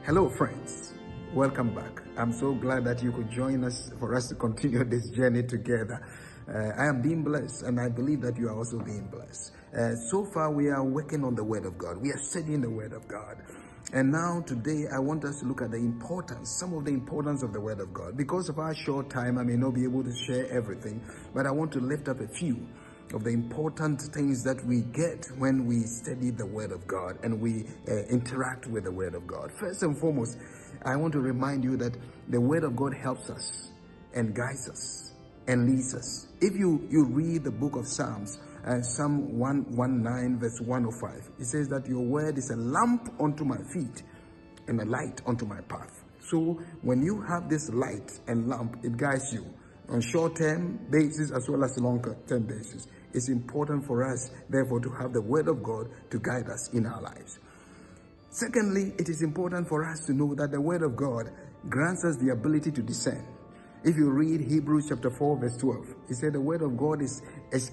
Hello, friends. Welcome back. I'm so glad that you could join us for us to continue this journey together. I am being blessed, and I believe that you are also being blessed. So far, we are working on the Word of God. We are studying the Word of God. And now, today, I want us to look at some of the importance of the Word of God. Because of our short time, I may not be able to share everything, but I want to lift up a few of the important things that we get when we study the Word of God and we interact with the Word of God. First and foremost, I want to remind you that the Word of God helps us and guides us and leads us. If you read the book of Psalms, Psalm 119 verse 105, it says that your word is a lamp unto my feet and a light unto my path. So when you have this light and lamp, it guides you on short-term basis as well as long-term basis. It's important for us, therefore, to have the Word of God to guide us in our lives. Secondly, it is important for us to know that the Word of God grants us the ability to discern. If you read Hebrews chapter 4 verse 12, it said the Word of God is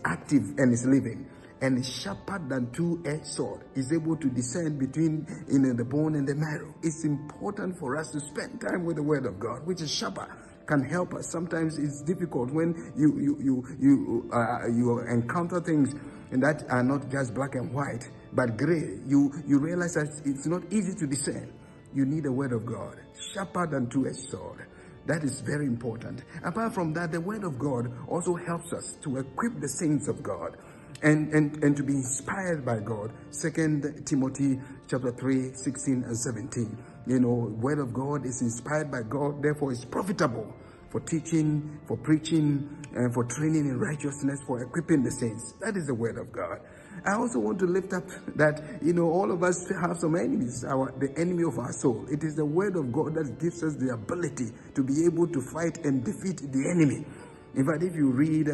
active and is living and is sharper than two-edged sword, is able to discern between the bone and the marrow. It's important for us to spend time with the Word of God, which is sharper, can help us. Sometimes it's difficult when you encounter things that are not just black and white, but gray. You realize that it's not easy to discern. You need the Word of God, sharper than two-edged sword. That is very important. Apart from that, the Word of God also helps us to equip the saints of God and to be inspired by God. 2 Timothy chapter 3, 16 and 17. Word of God is inspired by God, therefore it's profitable for teaching, for preaching, and for training in righteousness, for equipping the saints. That is the Word of God. I also want to lift up that, all of us have some enemies, the enemy of our soul. It is the Word of God that gives us the ability to be able to fight and defeat the enemy. In fact, if you read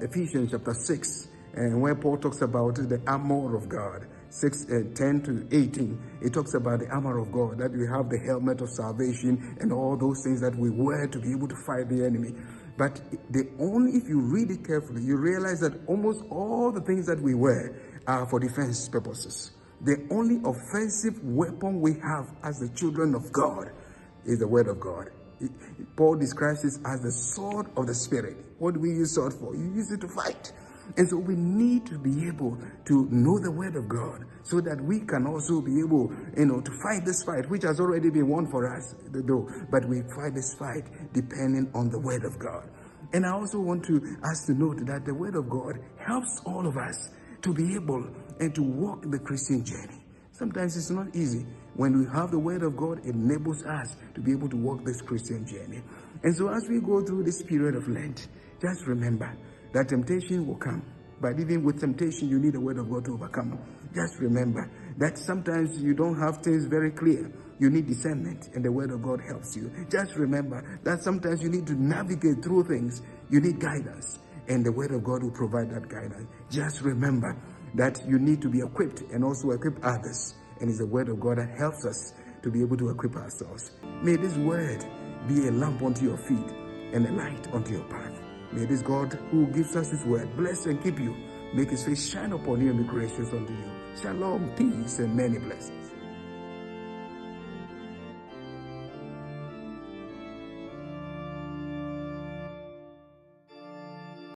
Ephesians chapter 6, where Paul talks about the armor of God, 10 to 18, it talks about the armor of God, that we have the helmet of salvation and all those things that we wear to be able to fight the enemy. But if you read it carefully, you realize that almost all the things that we wear are for defense purposes. The only offensive weapon we have as the children of God is the Word of God. Paul describes this as the sword of the Spirit. What do we use sword for? You use it to fight. And so we need to be able to know the Word of God so that we can also be able, to fight this fight, which has already been won for us, though. But we fight this fight depending on the Word of God. And I also want us to note that the Word of God helps all of us to be able and to walk the Christian journey. Sometimes it's not easy. When we have the Word of God, it enables us to be able to walk this Christian journey. And so as we go through this period of Lent, just remember that temptation will come. But even with temptation, you need the Word of God to overcome. Just remember that sometimes you don't have things very clear. You need discernment, and the Word of God helps you. Just remember that sometimes you need to navigate through things. You need guidance, and the Word of God will provide that guidance. Just remember that you need to be equipped and also equip others. And it's the Word of God that helps us to be able to equip ourselves. May this Word be a lamp unto your feet and a light unto your path. May this God who gives us His Word bless and keep you, make His face shine upon you and be gracious unto you. Shalom, peace, and many blessings.